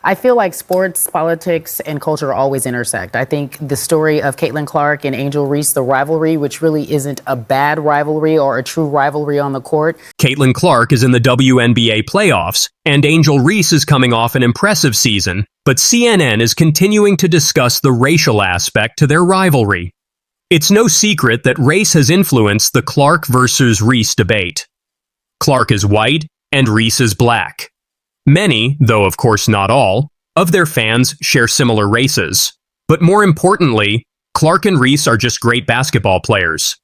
I feel like sports, politics, and culture always intersect. I think the story of Caitlin Clark and Angel Reese, the rivalry, which really isn't a bad rivalry or a true rivalry on the court. Caitlin Clark is in the WNBA playoffs, and Angel Reese is coming off an impressive season, but CNN is continuing to discuss the racial aspect to their rivalry. It's no secret that race has influenced the Clark versus Reese debate. Clark is white, and Reese is black. Many, though of course not all, of their fans share similar races. But more importantly, Clark and Reese are just great basketball players.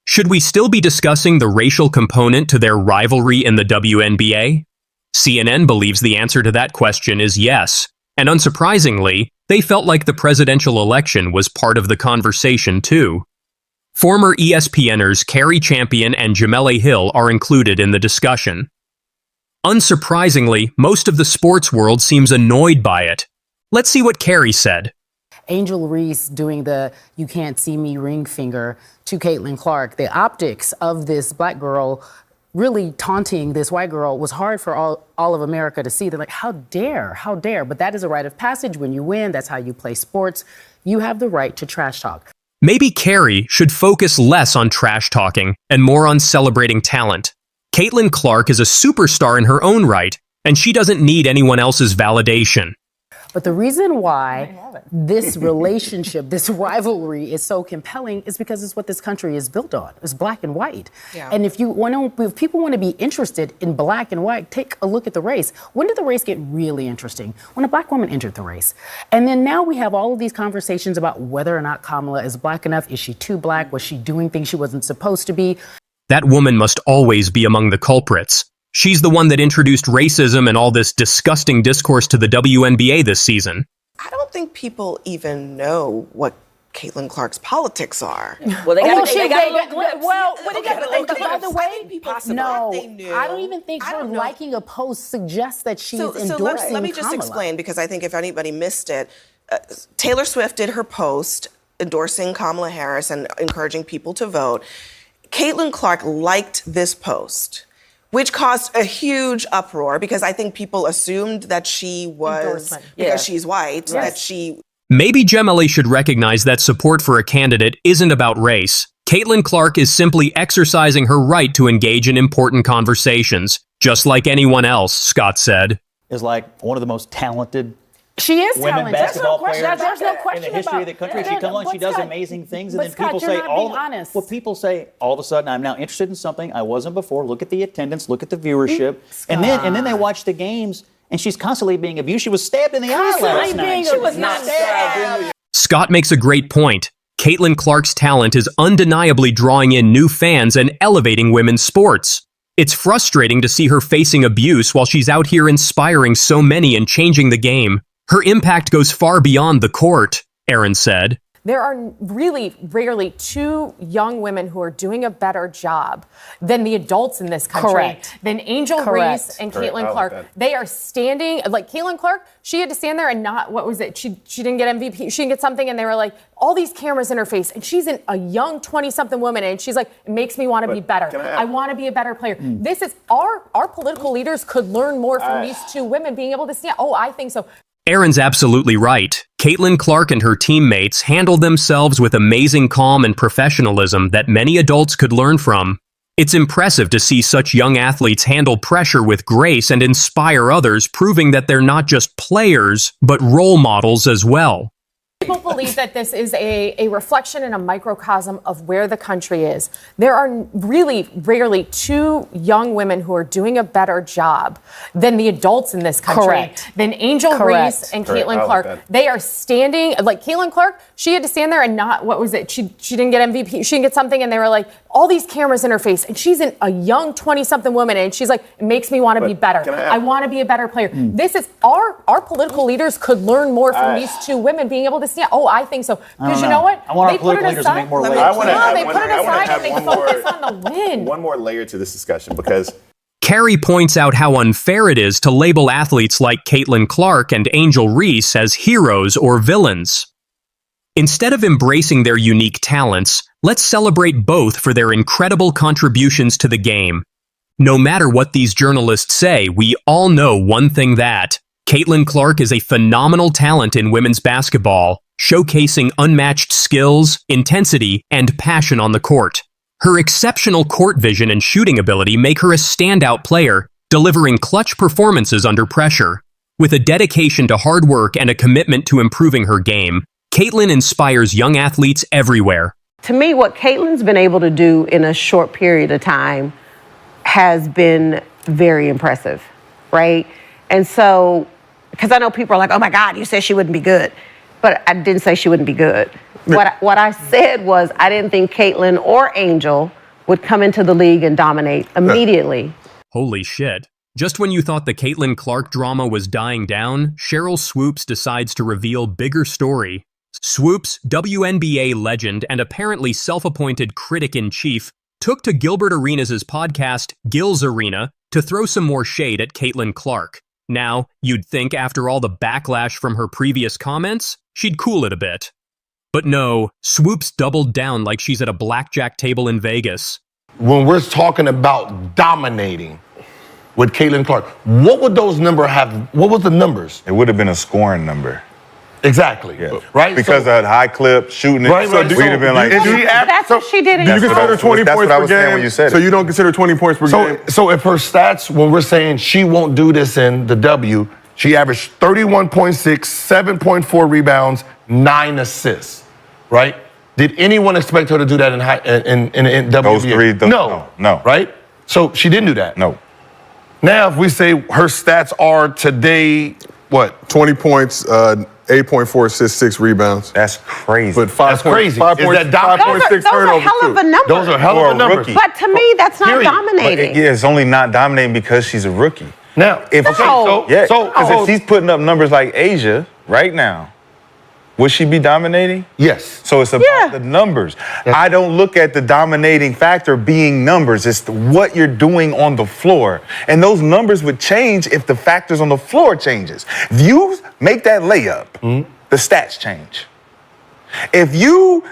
Should we still be discussing the racial component to their rivalry in the WNBA? CNN believes the answer to that question is yes, and unsurprisingly, they felt like the presidential election was part of the conversation too. Former ESPNers Cari and Jemele Hill are included in the discussion. Unsurprisingly, most of the sports world seems annoyed by it. Let's see what Cari said. Angel Reese doing the "you can't see me" ring finger to Caitlin Clark. The optics of this black girl really taunting this white girl was hard for all of America to see. They're like, how dare? But that is a rite of passage. When you win, that's how you play sports. You have the right to trash talk. Maybe Cari should focus less on trash talking and more on celebrating talent. Caitlin Clark is a superstar in her own right, and she doesn't need anyone else's validation. But the reason why this relationship, this rivalry is so compelling is because it's what this country is built on. It's black and white. Yeah. And if people want to be interested in black and white, take a look at the race. When did the race get really interesting? When a black woman entered the race. And then now we have all of these conversations about whether or not Kamala is black enough. Is she too black? Was she doing things she wasn't supposed to be? That woman must always be among the culprits. She's the one that introduced racism and all this disgusting discourse to the WNBA this season. I don't think people even know what Caitlin Clark's politics are. Well, they got to by the way, no, I don't even think her liking a post suggests that she's endorsing let me just explain, because I think if anybody missed it, Taylor Swift did her post endorsing Kamala Harris and encouraging people to vote. Caitlin Clark liked this post, which caused a huge uproar because I think people assumed that she was, because she's white, that she... Maybe Jemele should recognize that support for a candidate isn't about race. Caitlin Clark is simply exercising her right to engage in important conversations, just like anyone else, Scott said. Is like one of the most talented women basketball players there's no question in the history of the country. She comes on, she does amazing things, and then people say, people say, all of a sudden, I'm now interested in something I wasn't before. Look at the attendance, look at the viewership, and then they watch the games, and she's constantly being abused. She was stabbed in the eye last night. She was not stabbed. Scott makes a great point. Caitlin Clark's talent is undeniably drawing in new fans and elevating women's sports. It's frustrating to see her facing abuse while she's out here inspiring so many and changing the game. Her impact goes far beyond the court, Erin said. There are really rarely two young women who are doing a better job than the adults in this country. Than Angel Reese and Caitlin Clark. They are standing, like Caitlin Clark, she had to stand there and not, what was it? She didn't get MVP, she didn't get something, and they were like, all these cameras in her face, and she's a young 20-something woman, and she's like, it makes me want to be better. I want to be a better player. This is, our political leaders could learn more from these two women being able to stand. Oh, I think so. Erin's absolutely right. Caitlin Clark and her teammates handled themselves with amazing calm and professionalism that many adults could learn from. It's impressive to see such young athletes handle pressure with grace and inspire others, proving that they're not just players, but role models as well. People believe that this is a reflection and a microcosm of where the country is. There are really rarely two young women who are doing a better job than the adults in this country. Than Angel Reese and Caitlin Clark. They are standing, like Caitlin Clark, she had to stand there and not, what was it? She didn't get MVP, she didn't get something, and they were like, all these cameras in her face, and she's a young 20-something woman, and she's like, it makes me want to be better. I want to be a better player. This is, our political leaders could learn more from these two women being able to stand. Oh, I think so. Because you know what? I want our political leaders to make more layers. They put it aside and they focus on the win. One more layer to this discussion, because Cari points out how unfair it is to label athletes like Caitlin Clark and Angel Reese as heroes or villains. Instead of embracing their unique talents, let's celebrate both for their incredible contributions to the game. No matter what these journalists say, we all know one thing that Caitlin Clark is a phenomenal talent in women's basketball, showcasing unmatched skills, intensity, and passion on the court. Her exceptional court vision and shooting ability make her a standout player, delivering clutch performances under pressure. With a dedication to hard work and a commitment to improving her game, Caitlin inspires young athletes everywhere. To me, what Caitlin's been able to do in a short period of time has been very impressive, right? And so, because I know people are like, oh my God, you said she wouldn't be good. But I didn't say she wouldn't be good. What I said was I didn't think Caitlin or Angel would come into the league and dominate immediately. Holy shit. Just when you thought the Caitlin Clark drama was dying down, Sheryl Swoopes decides to reveal bigger story. Swoopes, WNBA legend and apparently self-appointed critic-in-chief, took to Gilbert Arenas' podcast, Gil's Arena, to throw some more shade at Caitlin Clark. Now, you'd think after all the backlash from her previous comments, she'd cool it a bit. But no, Swoopes doubled down like she's at a blackjack table in Vegas. When we're talking about dominating with Caitlin Clark, what would those numbers have? What was the numbers? It would have been a scoring number. Exactly. Yeah. Right? Because of that high clip, shooting it. Right, So we'd have been like, That's what she did. Do you consider 20 That's points what I per was saying game? when you said So it. you don't consider 20 points per game? So if her stats, when we're saying she won't do this in the W, she averaged 31.6, 7.4 rebounds, 9 assists, right? Did anyone expect her to do that in WNBA? Those three? No. Right? So she didn't do that. No. Now, if we say her stats are today, what? 20 points, 8.4 assists, 6 rebounds. That's crazy. But That's crazy. Is that dominant? 5.6 Those are turnovers, hell of a too. number. Those are hell For of a a numbers. rookie. But to me, that's not Period. dominating. Yeah, it's only not dominating because she's a rookie. Now, No. Yeah, so because if she's putting up numbers like Asia right now, would she be dominating? yes. So it's about the numbers. I don't look at the dominating factor being numbers. It's what you're doing on the floor. And those numbers would change if the factors on the floor changes. If you make that layup, the stats change. If you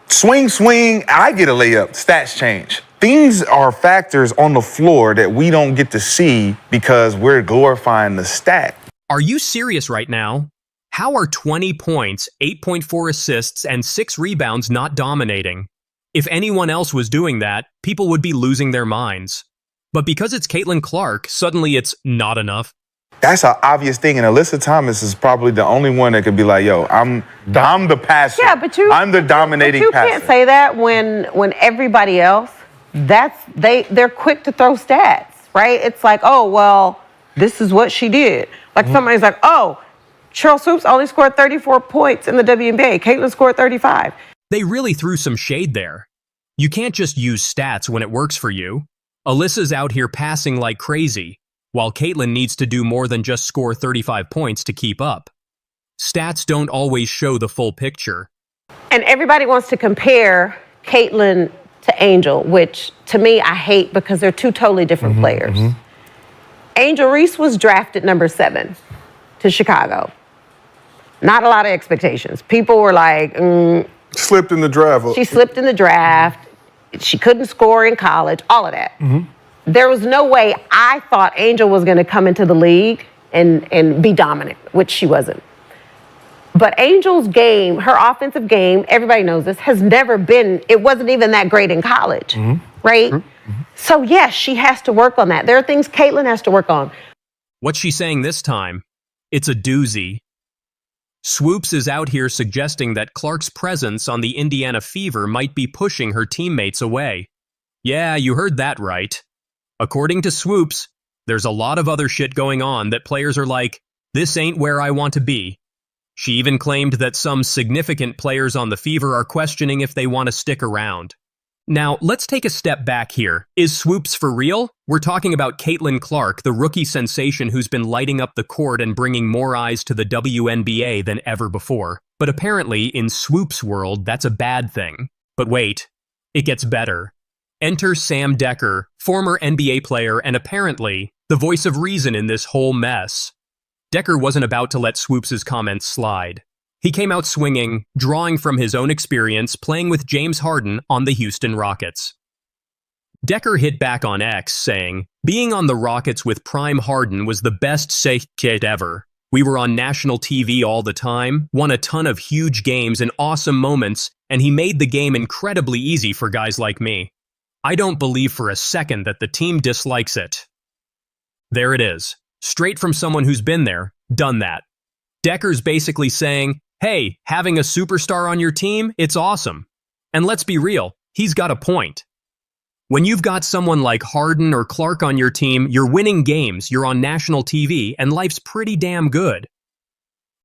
swing, I get a layup, stats change. These are factors on the floor that we don't get to see because we're glorifying the stat. Are you serious right now? How are 20 points, 8.4 assists, and 6 rebounds not dominating? If anyone else was doing that, people would be losing their minds. But because it's Caitlin Clark, suddenly it's not enough. That's an obvious thing, and Alyssa Thomas is probably the only one that could be like, "Yo, I'm the passer. Yeah, but I'm the dominating but you passer." can't say that when everybody else, they're quick to throw stats, right? It's like, oh well, this is what she did. Like somebody's like, oh, Sheryl Swoopes only scored 34 points in the WNBA. Caitlin scored 35. They really threw some shade there. You can't just use stats when it works for you. Alyssa's out here passing like crazy, while Caitlin needs to do more than just score 35 points to keep up. Stats don't always show the full picture. And everybody wants to compare Caitlin to Angel, which to me I hate because they're two totally different players. Angel Reese was drafted number 7 to Chicago. Not a lot of expectations. People were like, Slipped in the draft. she slipped in the draft. She couldn't score in college, all of that. There was no way I thought Angel was going to come into the league and be dominant, which she wasn't. But Angel's game, her offensive game, everybody knows this, has never been, it wasn't even that great in college, right? So yes, she has to work on that. There are things Caitlin has to work on. What's she saying this time? It's a doozy. Swoopes is out here suggesting that Clark's presence on the Indiana Fever might be pushing her teammates away. Yeah, you heard that right. According to Swoopes, there's a lot of other shit going on that players are like, this ain't where I want to be. She even claimed that some significant players on the Fever are questioning if they want to stick around. Now, let's take a step back here. Is Swoopes for real? We're talking about Caitlin Clark, the rookie sensation who's been lighting up the court and bringing more eyes to the WNBA than ever before. But apparently, in Swoopes' world, that's a bad thing. But wait, it gets better. Enter Sam Decker, former NBA player and apparently the voice of reason in this whole mess. Decker wasn't about to let Swoopes' comments slide. He came out swinging, drawing from his own experience playing with James Harden on the Houston Rockets. Decker hit back on X, saying, Being on the Rockets with Prime Harden was the best kid ever. We were on national TV all the time, won a ton of huge games and awesome moments, and he made the game incredibly easy for guys like me. I don't believe for a second that the team dislikes it. There it is. Straight from someone who's been there, done that. Decker's basically saying, hey, having a superstar on your team, it's awesome. And let's be real, he's got a point. When you've got someone like Harden or Clark on your team, you're winning games, you're on national TV, and life's pretty damn good.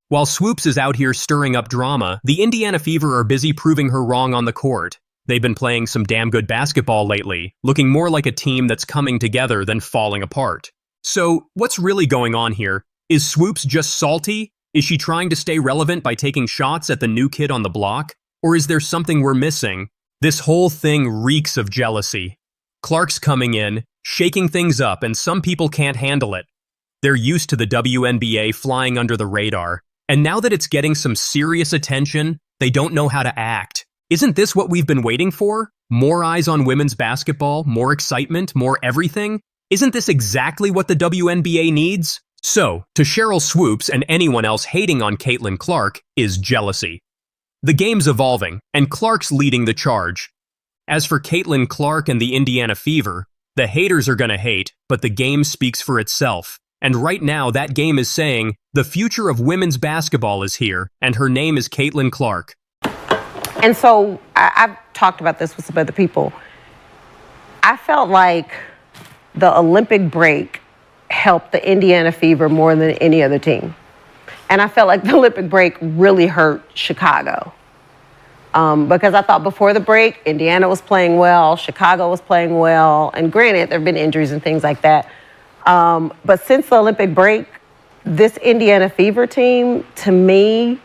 While Swoops is out here stirring up drama, the Indiana Fever are busy proving her wrong on the court. They've been playing some damn good basketball lately, looking more like a team that's coming together than falling apart. So, what's really going on here? Is Swoops just salty? Is she trying to stay relevant by taking shots at the new kid on the block? Or is there something we're missing? This whole thing reeks of jealousy. Clark's coming in, shaking things up, and some people can't handle it. They're used to the WNBA flying under the radar, and now that it's getting some serious attention, they don't know how to act. Isn't this what we've been waiting for? More eyes on women's basketball, more excitement, more everything? Isn't this exactly what the WNBA needs? So, to Sheryl Swoops and anyone else hating on Caitlin Clark is jealousy. The game's evolving, and Clark's leading the charge. As for Caitlin Clark and the Indiana Fever, the haters are gonna hate, but the game speaks for itself. And right now, that game is saying, the future of women's basketball is here, and her name is Caitlin Clark. And so, I've talked about this with some other people. I felt like the Olympic break helped the Indiana Fever more than any other team. And I felt like the Olympic break really hurt Chicago. Because I thought before the break, Indiana was playing well, Chicago was playing well, and granted, there have been injuries and things like that. But since the Olympic break, this Indiana Fever team, to me,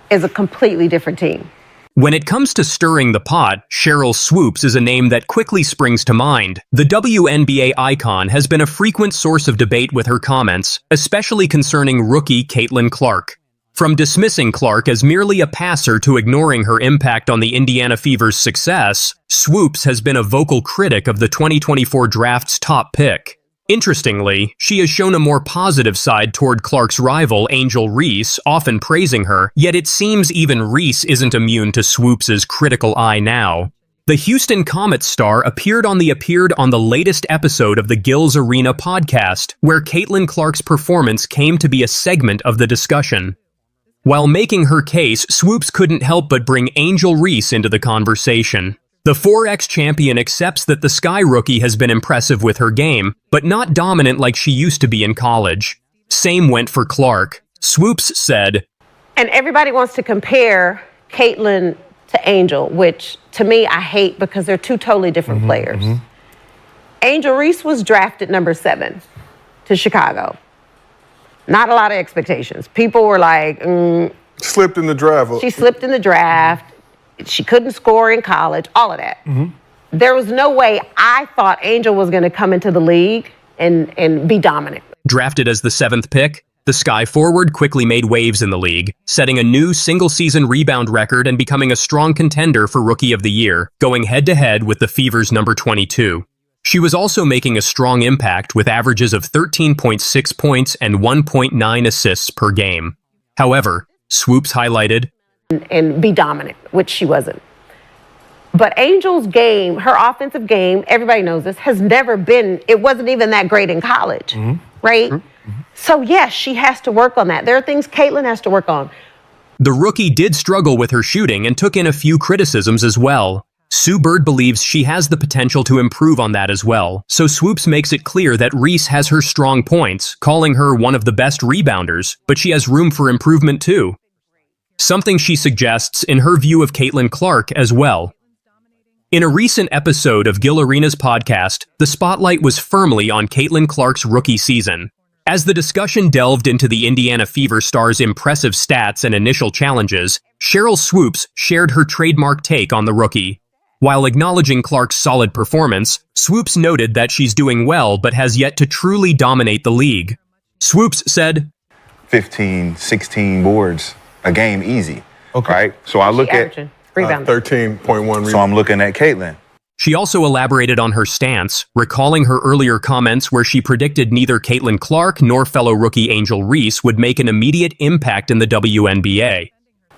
is a completely different team. When it comes to stirring the pot, Sheryl Swoops is a name that quickly springs to mind. The WNBA icon has been a frequent source of debate with her comments, especially concerning rookie Caitlin Clark. From dismissing Clark as merely a passer to ignoring her impact on the Indiana Fever's success, Swoops has been a vocal critic of the 2024 draft's top pick. Interestingly, she has shown a more positive side toward Clark's rival, Angel Reese, often praising her, yet it seems even Reese isn't immune to Swoops' critical eye now. The Houston Comets star appeared on the latest episode of the Gills Arena podcast, where Caitlin Clark's performance came to be a segment of the discussion. While making her case, Swoops couldn't help but bring Angel Reese into the conversation. The 4X champion accepts that the Sky rookie has been impressive with her game, but not dominant like she used to be in college. Same went for Clark. Swoops said, and everybody wants to compare Caitlin to Angel, which to me I hate because they're two totally different players. Angel Reese was drafted number 7 to Chicago. Not a lot of expectations. People were like, Slipped in the draft. She slipped in the draft. She couldn't score in college, all of that. There was no way I thought Angel was going to come into the league and be dominant. Drafted as the 7th pick, the Sky forward quickly made waves in the league, setting a new single-season rebound record and becoming a strong contender for Rookie of the Year, going head-to-head with the Fever's number 22. She was also making a strong impact with averages of 13.6 points and 1.9 assists per game. However, Swoops highlighted, and be dominant, which she wasn't. But Angel's game, her offensive game, everybody knows this, has never been, it wasn't even that great in college, right? So yes, she has to work on that. There are things Caitlin has to work on. The rookie did struggle with her shooting and took in a few criticisms as well. Sue Bird believes she has the potential to improve on that as well, so Swoops makes it clear that Reese has her strong points, calling her one of the best rebounders, but she has room for improvement too. Something she suggests in her view of Caitlin Clark as well. In a recent episode of Gil Arena's podcast, the spotlight was firmly on Caitlin Clark's rookie season. As the discussion delved into the Indiana Fever star's impressive stats and initial challenges, Sheryl Swoops shared her trademark take on the rookie. While acknowledging Clark's solid performance, Swoops noted that she's doing well but has yet to truly dominate the league. Swoops said, 15, 16 boards a game easy, right? So I look at 13.1 rebounds. So I'm looking at Caitlin. She also elaborated on her stance, recalling her earlier comments where she predicted neither Caitlin Clark nor fellow rookie Angel Reese would make an immediate impact in the WNBA.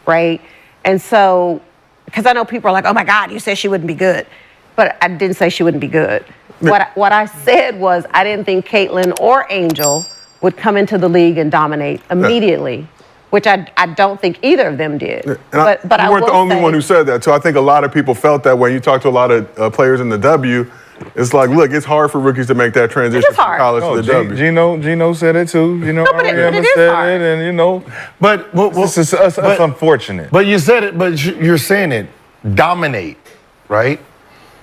Right? And so, because I know people are like, oh my God, you said she wouldn't be good. But I didn't say she wouldn't be good. What I said was I didn't think Caitlin or Angel would come into the league and dominate immediately, which I don't think either of them did. And but you weren't the only one who said that. So I think a lot of people felt that when you talk to a lot of players in the W, it's like, look, it's hard for rookies to make that transition from college to the W. Gino said it too. You know, but it is said hard. it, and you know, but it's unfortunate. But you said it. But you're saying it. Dominate, right?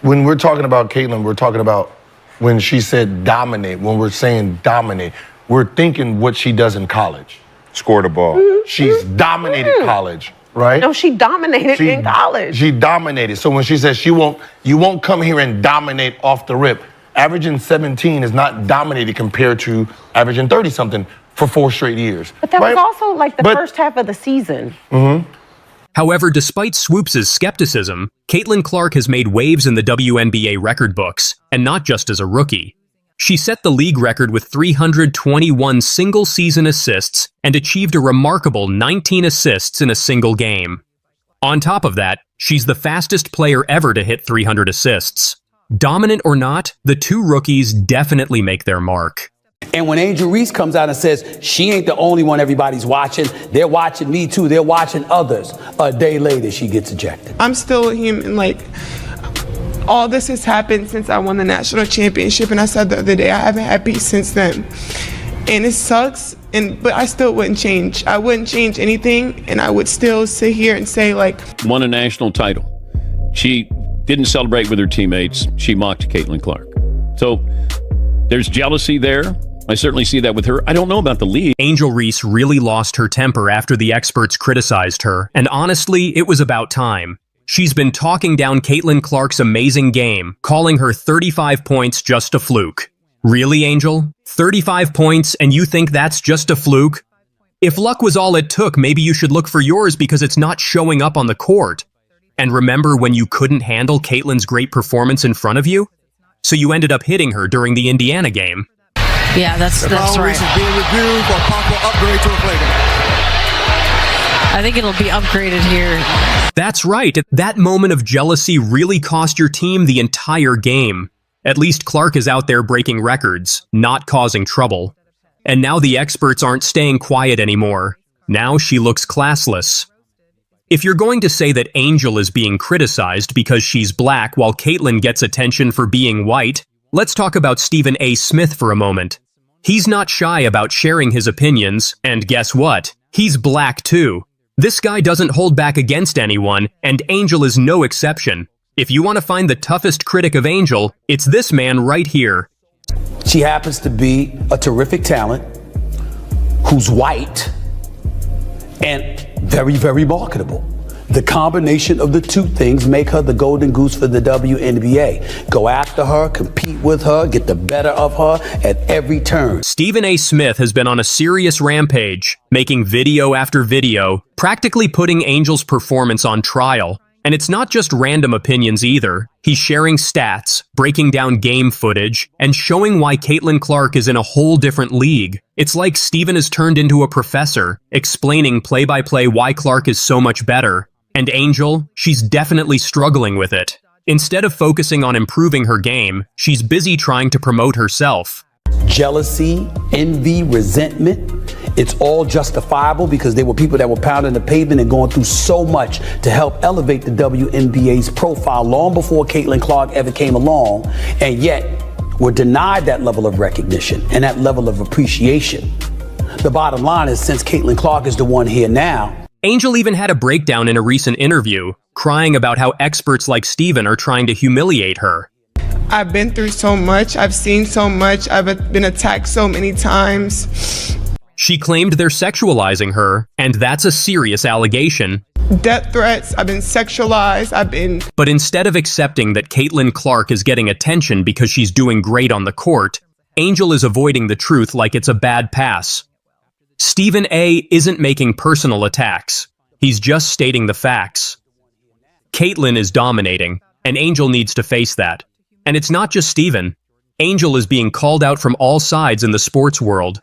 When we're talking about Caitlin, we're talking about when she said dominate. When we're saying dominate, we're thinking what she does in college. Score the ball. She's dominated college, right? No, she dominated in college. She dominated. So when she says you won't come here and dominate off the rip. Averaging 17 is not dominated compared to averaging 30-something for 4 straight years. But that was also like the first half of the season. However, despite Swoops' skepticism, Caitlin Clark has made waves in the WNBA record books, and not just as a rookie. She set the league record with 321 single-season assists and achieved a remarkable 19 assists in a single game. On top of that, she's the fastest player ever to hit 300 assists. Dominant or not, the two rookies definitely make their mark. And when Angel Reese comes out and says, she ain't the only one everybody's watching, they're watching me too, they're watching others, a day later she gets ejected. I'm still a human, like, all this has happened since I won the national championship, and I said the other day, I haven't had peace since then. And it sucks, but I still wouldn't change. I wouldn't change anything, and I would still sit here and say, like... Won a national title. She didn't celebrate with her teammates. She mocked Caitlin Clark. So there's jealousy there. I certainly see that with her. I don't know about the league. Angel Reese really lost her temper after the experts criticized her, and honestly, it was about time. She's been talking down Caitlin Clark's amazing game, calling her 35 points just a fluke. Really, Angel? 35 points and you think that's just a fluke? If luck was all it took, maybe you should look for yours because it's not showing up on the court. And remember when you couldn't handle Caitlin's great performance in front of you? So you ended up hitting her during the Indiana game. Yeah, that's right. Reese is being reviewed for a possible upgrade to a flagrant. I think it'll be upgraded here. That's right. That moment of jealousy really cost your team the entire game. At least Clark is out there breaking records, not causing trouble. And now the experts aren't staying quiet anymore. Now she looks classless. If you're going to say that Angel is being criticized because she's black while Caitlin gets attention for being white, let's talk about Stephen A. Smith for a moment. He's not shy about sharing his opinions, and guess what? He's black too. This guy doesn't hold back against anyone, and Angel is no exception. If you want to find the toughest critic of Angel, it's this man right here. She happens to be a terrific talent who's white and very, very marketable. The combination of the two things make her the golden goose for the WNBA. Go after her, compete with her, get the better of her at every turn. Stephen A. Smith has been on a serious rampage, making video after video, practically putting Angel's performance on trial. And it's not just random opinions either. He's sharing stats, breaking down game footage, and showing why Caitlin Clark is in a whole different league. It's like Stephen has turned into a professor, explaining play-by-play why Clark is so much better. And Angel, she's definitely struggling with it. Instead of focusing on improving her game, she's busy trying to promote herself. Jealousy, envy, resentment, it's all justifiable because there were people that were pounding the pavement and going through so much to help elevate the WNBA's profile long before Caitlin Clark ever came along, and yet were denied that level of recognition and that level of appreciation. The bottom line is, since Caitlin Clark is the one here now, Angel even had a breakdown in a recent interview, crying about how experts like Stephen are trying to humiliate her. I've been through so much. I've seen so much. I've been attacked so many times. She claimed they're sexualizing her, and that's a serious allegation. Death threats. I've been sexualized. But instead of accepting that Caitlin Clark is getting attention because she's doing great on the court, Angel is avoiding the truth like it's a bad pass. Stephen A. isn't making personal attacks. He's just stating the facts. Caitlin is dominating, And Angel needs to face that. And it's not just Steven. Angel is being called out from all sides in the sports world.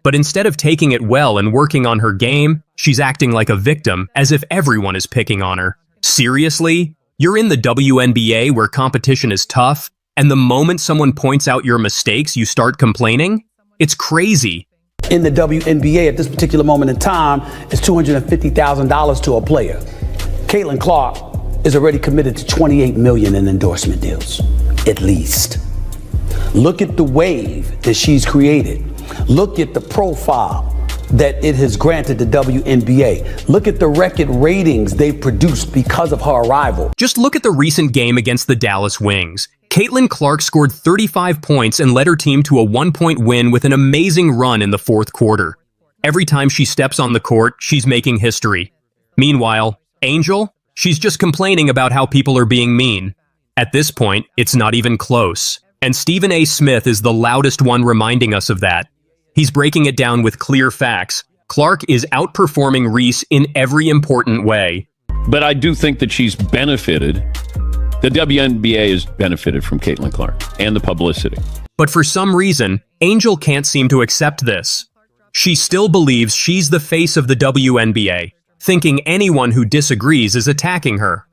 But instead of taking it well and working on her game, she's acting like a victim, as if everyone is picking on her. Seriously? You're in the WNBA where competition is tough, and the moment someone points out your mistakes, you start complaining? It's crazy. In the WNBA at this particular moment in time, it's $250,000 to a player. Caitlin Clark is already committed to $28 million in endorsement deals, at least. Look at the wave that she's created. Look at the profile that it has granted the WNBA. Look at the record ratings they've produced because of her arrival. Just look at the recent game against the Dallas Wings. Caitlin Clark scored 35 points and led her team to a 1-point win with an amazing run in the fourth quarter. Every time she steps on the court, she's making history. Meanwhile, Angel, she's just complaining about how people are being mean. At this point, it's not even close. And Stephen A. Smith is the loudest one reminding us of that. He's breaking it down with clear facts. Clark is outperforming Reese in every important way. But I do think that she's benefited. The WNBA has benefited from Caitlin Clark and the publicity. But for some reason, Angel can't seem to accept this. She still believes she's the face of the WNBA, thinking anyone who disagrees is attacking her.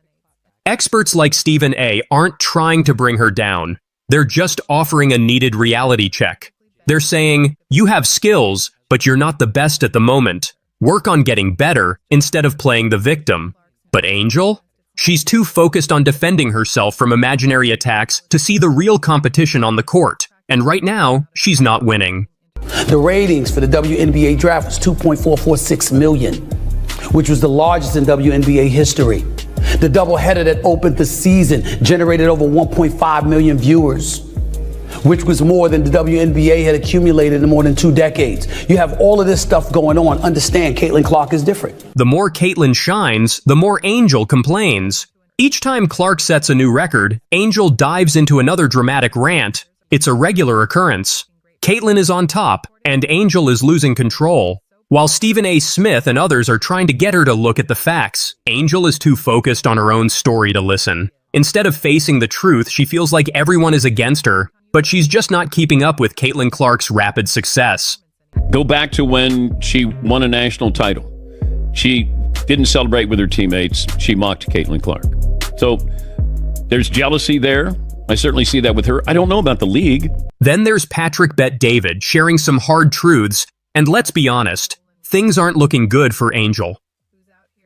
Experts like Stephen A. aren't trying to bring her down. They're just offering a needed reality check. They're saying, you have skills, but you're not the best at the moment. Work on getting better instead of playing the victim. But Angel? She's too focused on defending herself from imaginary attacks to see the real competition on the court. And right now, she's not winning. The ratings for the WNBA draft was 2.446 million, which was the largest in WNBA history. The doubleheader that opened the season generated over 1.5 million viewers, which was more than the WNBA had accumulated in more than 2 decades. You have all of this stuff going on. Understand, Caitlin Clark is different. The more Caitlin shines, the more Angel complains. Each time Clark sets a new record, Angel dives into another dramatic rant. It's a regular occurrence. Caitlin is on top, and Angel is losing control. While Stephen A. Smith and others are trying to get her to look at the facts, Angel is too focused on her own story to listen. Instead of facing the truth, she feels like everyone is against her, but she's just not keeping up with Caitlin Clark's rapid success. Go back to when she won a national title. She didn't celebrate with her teammates. She mocked Caitlin Clark. So there's jealousy there. I certainly see that with her. I don't know about the league. Then there's Patrick Bet-David sharing some hard truths, and let's be honest, things aren't looking good for Angel.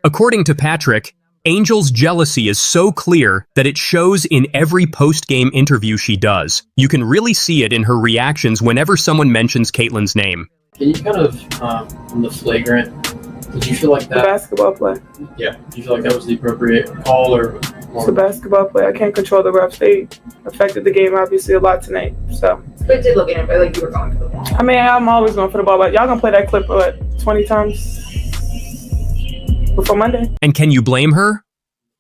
According to Patrick, Angel's jealousy is so clear that it shows in every post-game interview she does. You can really see it in her reactions whenever someone mentions Caitlin's name. Can you kind of, on the flagrant, did you feel like that? The basketball play. Yeah. Do you feel like that was the appropriate call or? It's a basketball play. I can't control the refs. They affected the game obviously a lot tonight. So. But it did look in it, like you were going for the ball. I mean, I'm always going for the ball, but y'all gonna play that clip 20 times before Monday. And can you blame her?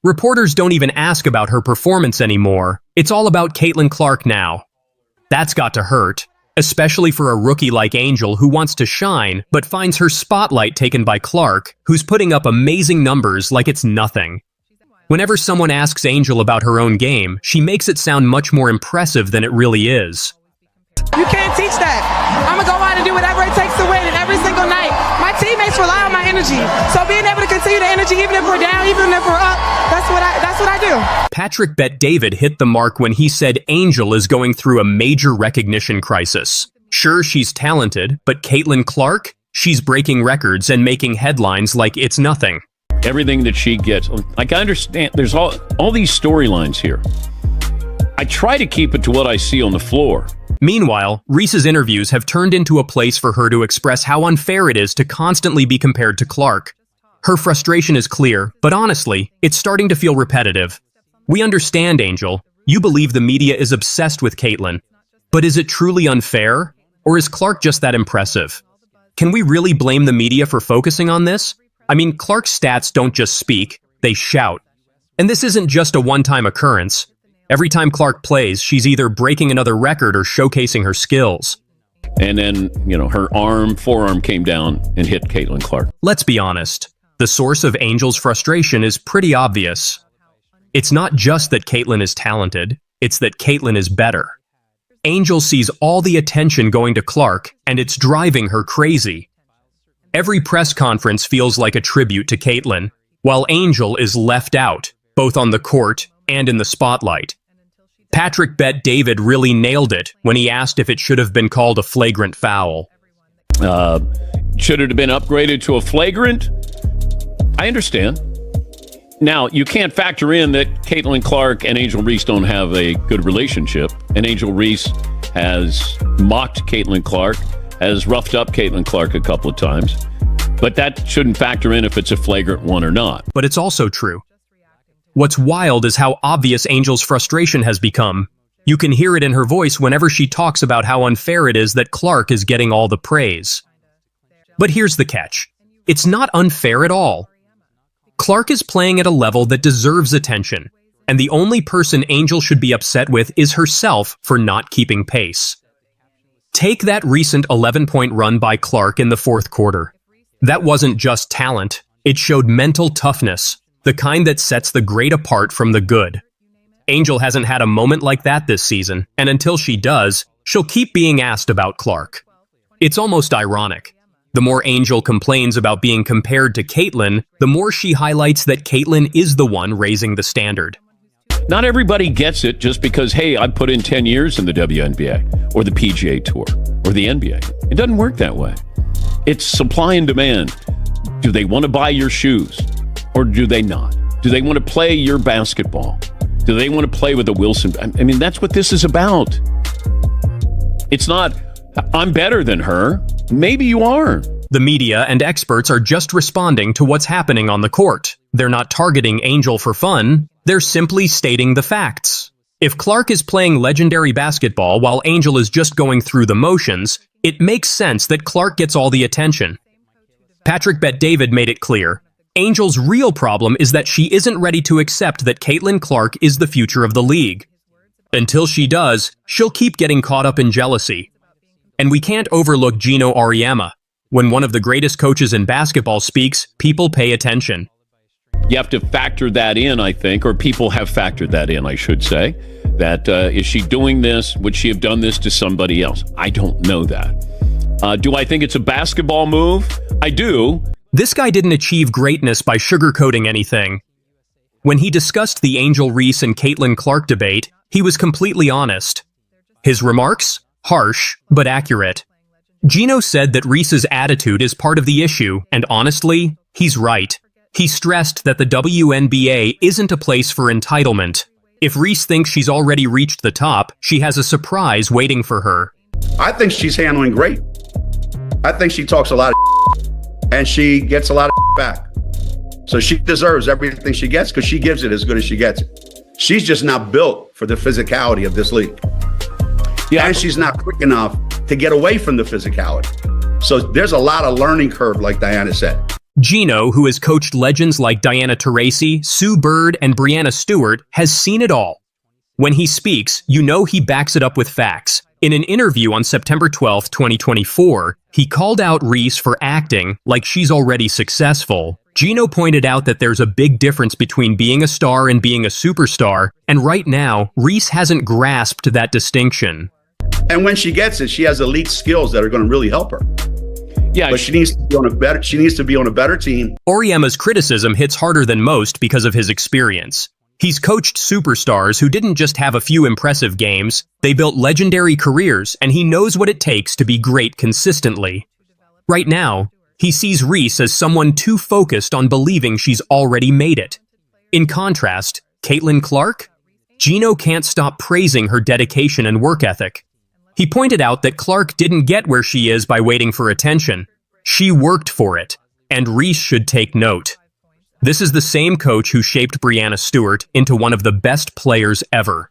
Reporters don't even ask about her performance anymore. It's all about Caitlin Clark now. That's got to hurt, especially for a rookie like Angel who wants to shine, but finds her spotlight taken by Clark, who's putting up amazing numbers like it's nothing. Whenever someone asks Angel about her own game, she makes it sound much more impressive than it really is. You can't teach that. I'm gonna go out and do whatever it takes to win, and every single night, my teammates rely on my energy. So being able to continue the energy, even if we're down, even if we're up, that's what I do. Patrick Bet-David hit the mark when he said Angel is going through a major recognition crisis. Sure, she's talented, but Caitlin Clark? She's breaking records and making headlines like it's nothing. Everything that she gets, like I understand, there's all these storylines here. I try to keep it to what I see on the floor. Meanwhile, Reese's interviews have turned into a place for her to express how unfair it is to constantly be compared to Clark. Her frustration is clear, but honestly, it's starting to feel repetitive. We understand, Angel. You believe the media is obsessed with Caitlin. But is it truly unfair? Or is Clark just that impressive? Can we really blame the media for focusing on this? I mean, Clark's stats don't just speak, they shout. And this isn't just a one-time occurrence. Every time Clark plays, she's either breaking another record or showcasing her skills. And then, her forearm came down and hit Caitlin Clark. Let's be honest. The source of Angel's frustration is pretty obvious. It's not just that Caitlin is talented, it's that Caitlin is better. Angel sees all the attention going to Clark, and it's driving her crazy. Every press conference feels like a tribute to Caitlin, while Angel is left out, both on the court and in the spotlight. Patrick Bet David really nailed it when he asked if it should have been called a flagrant foul. Should it have been upgraded to a flagrant? I understand. Now, you can't factor in that Caitlin Clark and Angel Reese don't have a good relationship, and Angel Reese has mocked Caitlin Clark, has roughed up Caitlin Clark a couple of times, but that shouldn't factor in if it's a flagrant one or not. But it's also true. What's wild is how obvious Angel's frustration has become. You can hear it in her voice whenever she talks about how unfair it is that Clark is getting all the praise. But here's the catch. It's not unfair at all. Clark is playing at a level that deserves attention, and the only person Angel should be upset with is herself for not keeping pace. Take that recent 11-point run by Clark in the fourth quarter. That wasn't just talent, it showed mental toughness, the kind that sets the great apart from the good. Angel hasn't had a moment like that this season, and until she does, she'll keep being asked about Clark. It's almost ironic. The more Angel complains about being compared to Caitlin, the more she highlights that Caitlin is the one raising the standard. Not everybody gets it just because, hey, I put in 10 years in the WNBA or the PGA Tour or the NBA. It doesn't work that way. It's supply and demand. Do they want to buy your shoes or do they not? Do they want to play your basketball? Do they want to play with a Wilson? I mean, that's what this is about. It's not, I'm better than her. Maybe you are. The media and experts are just responding to what's happening on the court. They're not targeting Angel for fun. They're simply stating the facts. If Clark is playing legendary basketball while Angel is just going through the motions, it makes sense that Clark gets all the attention. Patrick Bet David made it clear. Angel's real problem is that she isn't ready to accept that Caitlin Clark is the future of the league. Until she does, she'll keep getting caught up in jealousy. And we can't overlook Geno Auriemma. When one of the greatest coaches in basketball speaks, people pay attention. You have to factor that in, I think, or people have factored that in, I should say. That is she doing this? Would she have done this to somebody else? I don't know that. Do I think it's a basketball move? I do. This guy didn't achieve greatness by sugarcoating anything. When he discussed the Angel Reese and Caitlin Clark debate, he was completely honest. His remarks? Harsh, but accurate. Geno said that Reese's attitude is part of the issue, and honestly, he's right. He stressed that the WNBA isn't a place for entitlement. If Reese thinks she's already reached the top, she has a surprise waiting for her. I think she's handling great. I think she talks a lot of and she gets a lot of back. So she deserves everything she gets because she gives it as good as she gets it. She's just not built for the physicality of this league. Yeah. And she's not quick enough to get away from the physicality. So there's a lot of learning curve, like Diana said. Geno, who has coached legends like Diana Taurasi, Sue Bird, and Breanna Stewart, has seen it all. When he speaks, you know he backs it up with facts. In an interview on September 12, 2024, he called out Reese for acting like she's already successful. Geno pointed out that there's a big difference between being a star and being a superstar, and right now, Reese hasn't grasped that distinction. And when she gets it, she has elite skills that are going to really help her. Yeah, but she needs to be on a better. She needs to be on a better team. Auriemma's criticism hits harder than most because of his experience. He's coached superstars who didn't just have a few impressive games, they built legendary careers, and he knows what it takes to be great consistently. Right now, he sees Reese as someone too focused on believing she's already made it. In contrast, Caitlin Clark? Geno can't stop praising her dedication and work ethic. He pointed out that Clark didn't get where she is by waiting for attention. She worked for it, and Reese should take note. This is the same coach who shaped Breanna Stewart into one of the best players ever.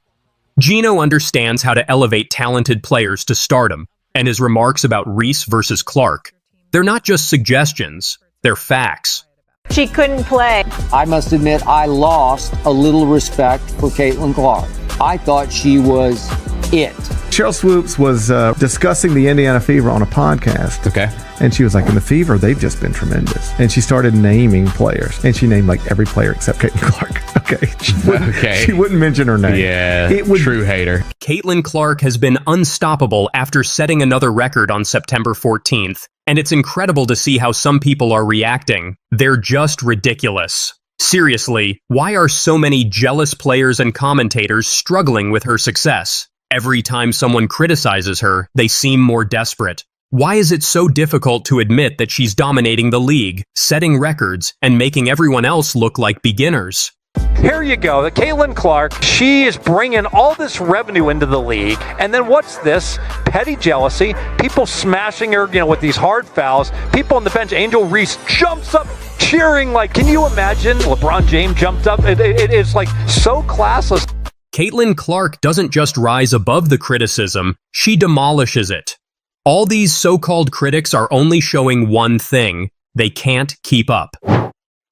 Geno understands how to elevate talented players to stardom, and his remarks about Reese versus Clark, they're not just suggestions, they're facts. She couldn't play. I must admit I lost a little respect for Caitlin Clark. I thought she was it. Sheryl Swoopes was discussing the Indiana Fever on a podcast. Okay. And she was like, in the Fever, they've just been tremendous. And she started naming players. And she named like every player except Caitlin Clark. Okay. She wouldn't mention her name. Yeah, true hater. Caitlin Clark has been unstoppable after setting another record on September 14th. And it's incredible to see how some people are reacting. They're just ridiculous. Seriously, why are so many jealous players and commentators struggling with her success? Every time someone criticizes her, they seem more desperate. Why is it so difficult to admit that she's dominating the league, setting records, and making everyone else look like beginners? Here you go, the Caitlin Clark, she is bringing all this revenue into the league, and then what's this? Petty jealousy, people smashing her, with these hard fouls, people on the bench, Angel Reese jumps up cheering like, can you imagine? LeBron James jumped up, it is like so classless. Caitlin Clark doesn't just rise above the criticism, she demolishes it. All these so-called critics are only showing one thing: they can't keep up.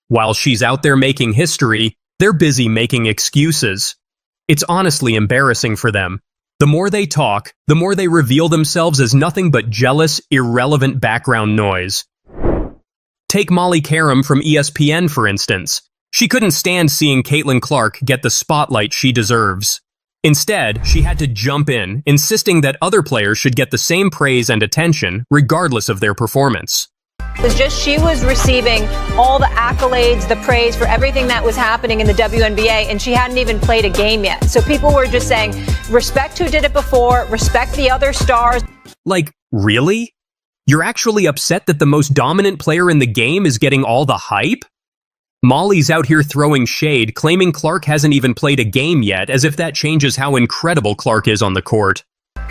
While she's out there making history, they're busy making excuses. It's honestly embarrassing for them. The more they talk, the more they reveal themselves as nothing but jealous, irrelevant background noise. Take Molly Qerim from ESPN, for instance. She couldn't stand seeing Caitlin Clark get the spotlight she deserves. Instead, she had to jump in, insisting that other players should get the same praise and attention, regardless of their performance. It was just she was receiving all the accolades, the praise for everything that was happening in the WNBA, and she hadn't even played a game yet. So people were just saying, respect who did it before, respect the other stars. Like, really? You're actually upset that the most dominant player in the game is getting all the hype? Molly's out here throwing shade, claiming Clark hasn't even played a game yet, as if that changes how incredible Clark is on the court.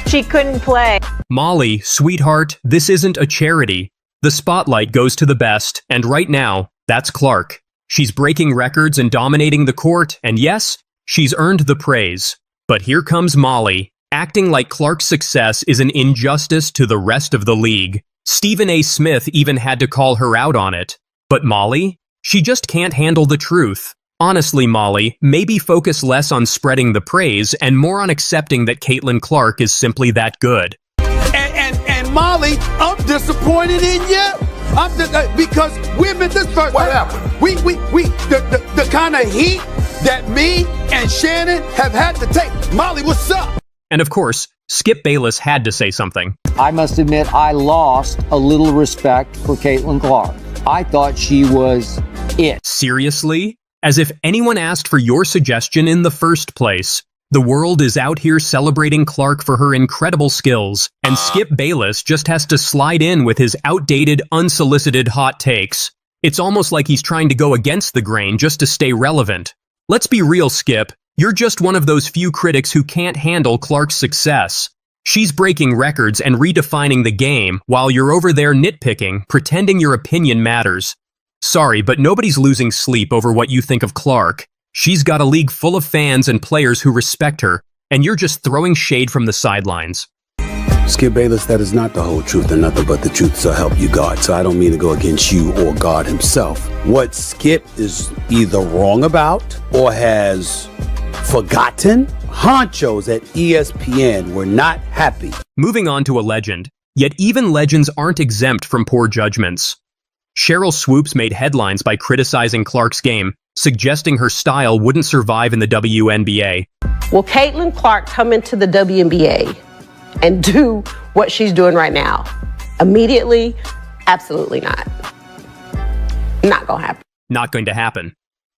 She couldn't play. Molly, sweetheart, this isn't a charity. The spotlight goes to the best, and right now, that's Clark. She's breaking records and dominating the court, and yes, she's earned the praise. But here comes Molly, acting like Clark's success is an injustice to the rest of the league. Stephen A. Smith even had to call her out on it. But Molly? She just can't handle the truth. Honestly, Molly, maybe focus less on spreading the praise and more on accepting that Caitlin Clark is simply that good. And Molly, I'm disappointed in you. I'm just because we've been this first. What happened? The kind of heat that me and Shannon have had to take. Molly, what's up? And of course, Skip Bayless had to say something. I must admit, I lost a little respect for Caitlin Clark. I thought she was it. Seriously? As if anyone asked for your suggestion in the first place. The world is out here celebrating Clark for her incredible skills, and Skip Bayless just has to slide in with his outdated, unsolicited hot takes. It's almost like he's trying to go against the grain just to stay relevant. Let's be real, Skip. You're just one of those few critics who can't handle Clark's success. She's breaking records and redefining the game while you're over there nitpicking, pretending your opinion matters. Sorry, but nobody's losing sleep over what you think of Clark. She's got a league full of fans and players who respect her, and you're just throwing shade from the sidelines. Skip Bayless, that is not the whole truth and nothing but the truth, so help you God. So I don't mean to go against you or God himself. What Skip is either wrong about or has forgotten, honchos at ESPN were not happy. Moving on to a legend. Yet even legends aren't exempt from poor judgments. Sheryl Swoopes made headlines by criticizing Clark's game, suggesting her style wouldn't survive in the WNBA. Will Caitlin Clark come into the WNBA and do what she's doing right now? Immediately? Absolutely not. Not gonna happen. Not going to happen.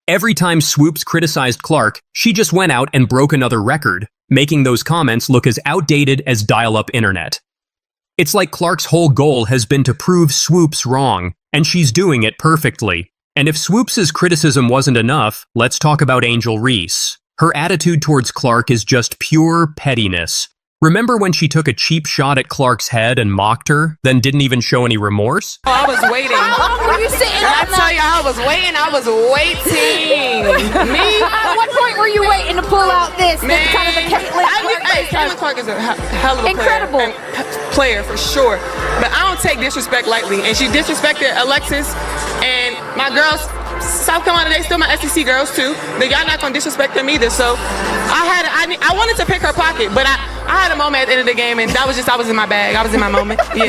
Every time Swoopes criticized Clark, she just went out and broke another record, making those comments look as outdated as dial-up internet. It's like Clark's whole goal has been to prove Swoopes wrong, and she's doing it perfectly. And if Swoopes' criticism wasn't enough, let's talk about Angel Reese. Her attitude towards Clark is just pure pettiness. Remember when she took a cheap shot at Clark's head and mocked her, then didn't even show any remorse? Oh, I was waiting. How long were you sitting I tell you, I was waiting. Me? At what point were you waiting to pull out this? Man. Kind of a Caitlin Clark. Caitlin Clark is a hell of a incredible player for sure. But I don't take disrespect lightly. And she disrespected Alexis and my girls. South Carolina, they still my SEC girls too. But y'all not gonna disrespect them either. So I I wanted to pick her pocket, but I had a moment at the end of the game, and I was in my bag. I was in my moment. Yeah.